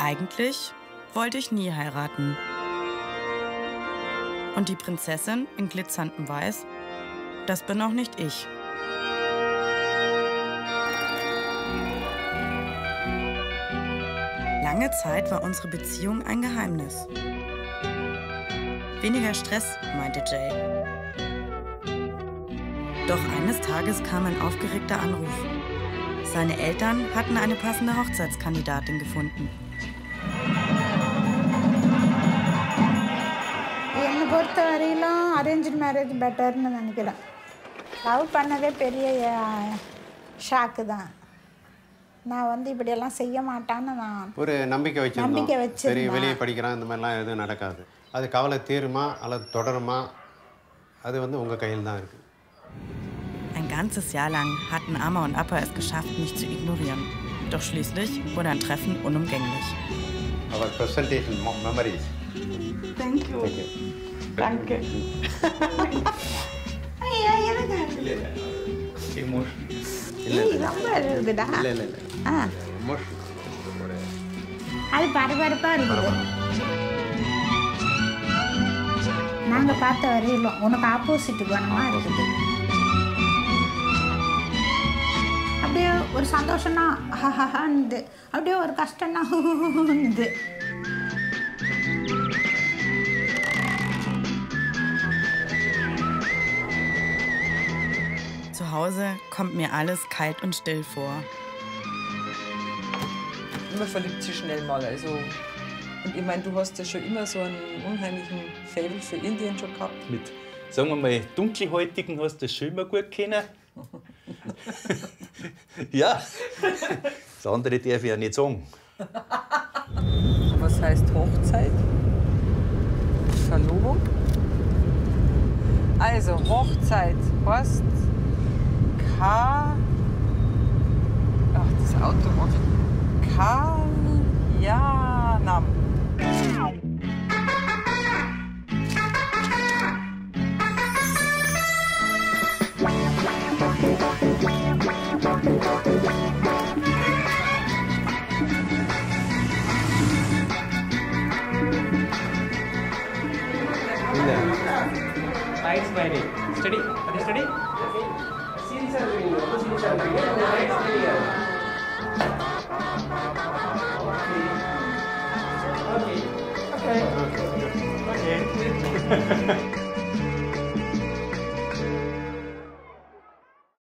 Eigentlich wollte ich nie heiraten. Und die Prinzessin in glitzerndem Weiß, das bin auch nicht ich. Lange Zeit war unsere Beziehung ein Geheimnis. Weniger Stress, meinte Jay. Doch eines Tages kam ein aufgeregter Anruf. Seine Eltern hatten eine passende Hochzeitskandidatin gefunden. என்னை பொறுத்த வரையிலும் arranged marriage பெட்டர்னு நினைக்கிறேன். லவ் பண்ணதே பெரிய ஷாக்கு தான். நான் வந்து இப்படியெல்லாம் செய்ய மாட்டான்னு நான் ஒரு நம்பிக்கை வச்சிருந்தேன். சரி, வெளியே படிக்கிறான், இந்த மாதிரிலாம் எதுவும் நடக்காது. அது கவலை தீருமா அல்லது தொடருமா, அது வந்து உங்கள் கையில் தான் இருக்குது. Ein ganzes Jahr lang hatten Amma und Appa es geschafft, mich zu ignorieren. Doch schließlich wurde ein Treffen unumgänglich. Our presentation memories. Thank you. Danke. ஐயா எனக்கு ரொம்ப இருக்குதுடா. அது பரபரப்பா இருக்குது. நாங்க பார்த்த வரையிலும் உனக்கு ஆப்போசிட் குணமா இருக்குது. அப்படியே ஒரு சந்தோஷம்னா ஹஹஹான்னு, அப்படியே ஒரு கஷ்டம்னா ஹுஹுஹுன்னு. Zu Hause kommt mir alles kalt und still vor. Man verliebt sich schnell mal. Also, und ich meine, du hast ja schon immer so einen unheimlichen Faible für Indien schon gehabt. Mit, sagen wir mal, Dunkelhäutigen hast du das schon immer gut kennen. Ja, das andere darf ich ja nicht sagen. Was heißt Hochzeit? Verlobung? Also, Hochzeit heißt Ach, das Auto macht. Kalyanam. Lights ready. Steady. Are you steady? Scenes are ready. Scenes are ready. Lights ready. Okay. Okay. Okay.